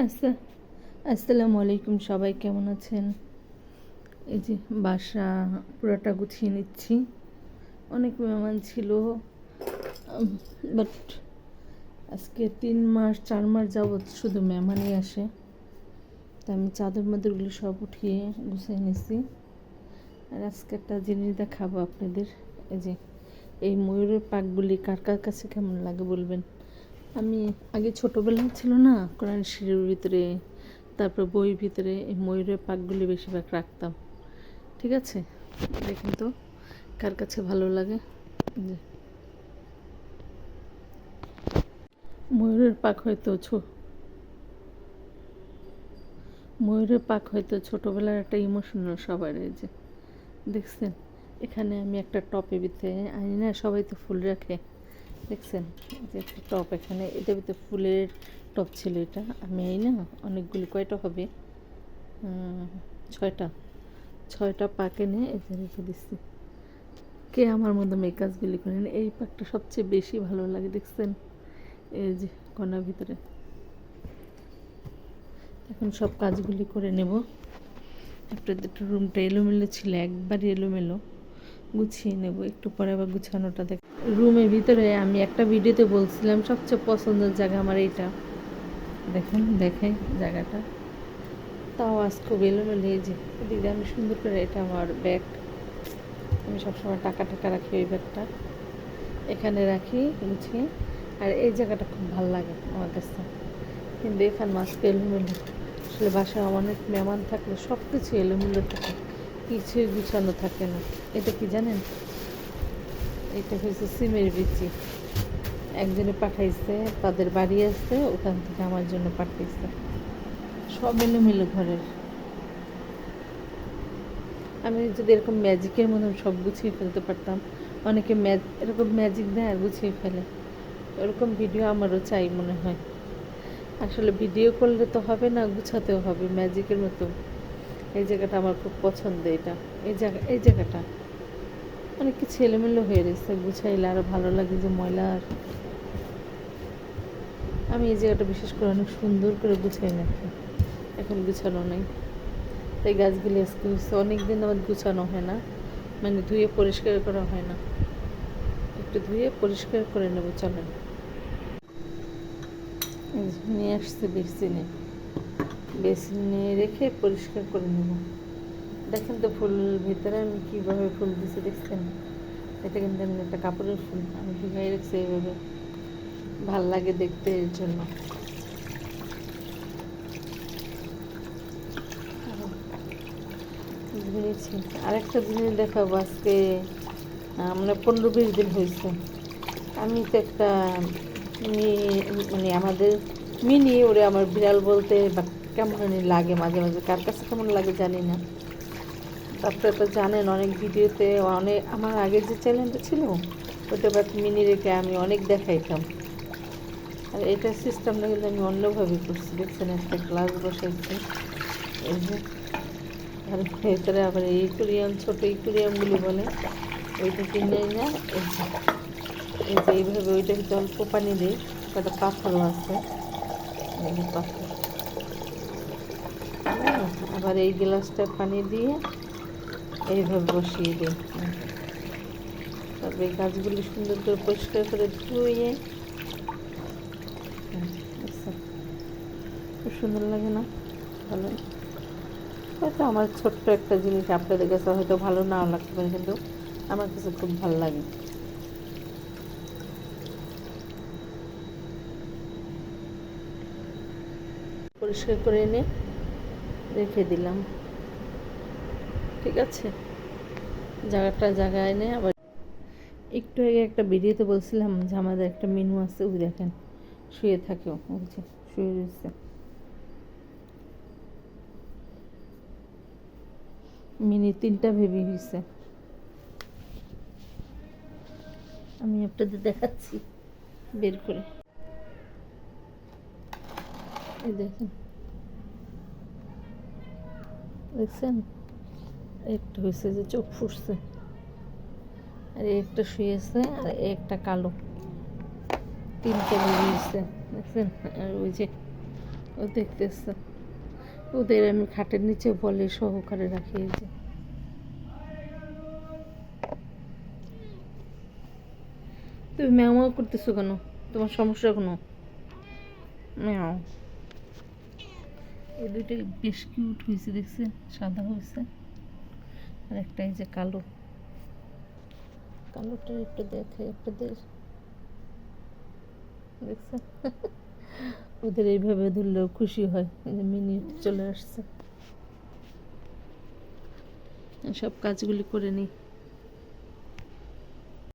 আচ্ছা, আসসালামু আলাইকুম, সবাই কেমন আছেন? এই যে বাসা পুরাটা গুছিয়ে নিচ্ছি। অনেক মেহমান ছিল, বাট আজকে 3 মাস 4 মাস যাবৎ শুধু মেহমানই আসে। তা আমি চাদর মাদরগুলো সব উঠিয়ে গুছিয়ে নিচ্ছি। আর আজকে একটা জিনিস দেখাবো আপনাদের। এই যে এই ময়ূরের পাখগুলি কার কার কাছে কেমন লাগে বলবেন। আমি আগে ছোটোবেলায় ছিল না, কোরআন শরীফের ভিতরে, তারপর বইয়ের ভিতরে এই ময়ূরের পাখগুলি বেশিরভাগ রাখতাম। ঠিক আছে, দেখেন তো কার কাছে ভালো লাগে। যে ময়ূরের পাখ হয়তো ছোটোবেলার একটা ইমোশনাল সবার। এই যে দেখছেন, এখানে আমি একটা টপে ভিতরে আনি না, সবাই তো ফুল রাখে, দেখছেন যে একটা টপ, এখানে এটার ভিতরে ফুলের টপ ছিল। এটা আমি এই না অনেকগুলি, কয়টা হবে, 6টা পাক এনে এটা রেখে দিচ্ছি। কে আমার মধ্যে এই কাজগুলি করেন, এই পাকটা সবচেয়ে বেশি ভালো লাগে। দেখছেন এই যে কণার ভিতরে। এখন সব কাজগুলি করে নেব। আপনাদের রুমটা এলোমেলো ছিল, একবারই এলোমেলো, গুছিয়ে নেব। একটু পরে আবার গুছানোটা দেখ। রুমের ভিতরে আমি একটা ভিডিওতে বলছিলাম সবচেয়ে পছন্দের জায়গা আমার এইটা। দেখেন দেখে জায়গাটা, তাও আজ খুব এলোমেলো। এই যে এদিকে আমি সুন্দর করে, এটা আমার ব্যাগ, আমি সবসময় টাকা টাকা রাখি ওই ব্যাগটা, এখানে রাখি গুছিয়ে। আর এই জায়গাটা খুব ভালো লাগে আমার কাছে, কিন্তু এখানে আজকে এলোমেলো। আসলে বাসায় অনেক মেহমান থাকলে সব কিছু এলোমেলো থাকে, কিছুই গুছানো থাকে না। এটা কি জানেন, এটা হচ্ছে সিমের বিচি, একজনে পাঠাইছে, তাদের বাড়ি আসছে, ওখান থেকে আমার জন্য পাঠাইছে। সব এলোমেলো ঘরের। আমি যদি এরকম ম্যাজিকের মতন সব গুছিয়ে ফেলতে পারতাম। অনেকে এরকম ম্যাজিক দেয় আর গুছিয়ে ফেলে, এরকম ভিডিও আমারও চাই মনে হয়। আসলে ভিডিও করলে তো হবে না, গুছাতেও হবে ম্যাজিকের মতো। এই জায়গাটা আমার খুব পছন্দ। এটা এই জায়গাটা অনেক কিছু এলোমেলো হয়ে রয়েছে, গুছাইলে আরও ভালো লাগে। যে ময়লা, আমি এই জায়গাটা বিশেষ করে অনেক সুন্দর করে গুছাই রাখি, এখন গুছানো নেই। তাই গাছগুলি আজকে হচ্ছে অনেক দিন আমার গুছানো হয় না, মানে ধুয়ে পরিষ্কার করা হয় না। একটু ধুয়ে পরিষ্কার করে নেব, চলেন। নিয়ে আসছে বেসিনে রেখে পরিষ্কার করে নেব। দেখেন তো ফুল ভিতরে আমি কীভাবে ফুল দিচ্ছি, দেখছেন? এটা কিন্তু আমি একটা কাপড়ের ফুল, আমি ভিগাই রাখছি এইভাবে, ভাল লাগে দেখতে, এর জন্য। ধুয়েছি। আরেকটা জিনিস দেখাবো আজকে, মানে 15-20 দিন হয়েছে আমি তো একটা মানে আমাদের মিনি, ওরে আমার বিড়াল বলতে বা কেমন লাগে মাঝে মাঝে, কার কাছে কেমন লাগে জানি না। আপনারা তো জানেন, অনেক ভিডিওতে, অনেক আমার আগের যে চ্যানেলটা ছিল ওটা বাট মিনি রেখে আমি অনেক দেখাইতাম। আর এটার সিস্টেমটা কিন্তু আমি অন্যভাবে করছি, দেখছেন? একটা গ্লাস বসাইছি এই যে, আর ভেতরে আবার এই ইকুরিয়াম, ছোটো ইকুরিয়ামগুলি বলে, ওইটা কিনে না। এই যে এইভাবে ওইটার ভিতরে অল্প পানি দিই, কটা পাথরও আছে, এই যে পাথর। আবার এই গ্লাসটা পানি দিয়ে এইভাবে বসিয়ে দিই। তবে এই গাছগুলি সুন্দর করে পরিষ্কার করে ধুয়ে, খুব সুন্দর লাগে না? ভালো। হয়তো আমার ছোট্ট একটা জিনিস আপনাদের কাছে হয়তো ভালো নাও লাগতে পারে, কিন্তু আমার কাছে খুব ভালো লাগে। পরিষ্কার করে এনে রেখে দিলাম, ঠিক আছে? জায়গায় এনে আবার একটু আগে একটা ভিডিওতে বলছিলাম যে আমাদের একটা মিনু আছে, ওই দেখেন শুয়ে থাকে, ওই যে শুয়ে রয়েছে। মিনি 3টা বেবি হয়েছে, আমি আপনাদের দেখাচ্ছি বের করে। এই দেখেন, দেখছেন? একটা হয়েছে যে চোখ ফুটছে, আর একটা শুয়েছে, আর একটা কালো। 3টে বেবি হয়েছে, দেখছেন? আর ওই যে ও দেখতেছে, ওদের আমি খাটের নিচে বলে সহকারে রাখি। এই যে তুমি ম্যাও ম্যাও করতেছো কেন? তোমার সমস্যা কোনো? ম্যাও। এই দুইটাই বেশ কিউট হয়েছে, দেখছেন? সাদা হয়েছে, আর একটা এই যে কালো। কালোটা একটু দেখে আপনাদের, দেখছেন? ওদের এইভাবে ধরলেও খুশি হয়। এই যে মিনিট চলে আসছে, সব কাজগুলি করে নিই।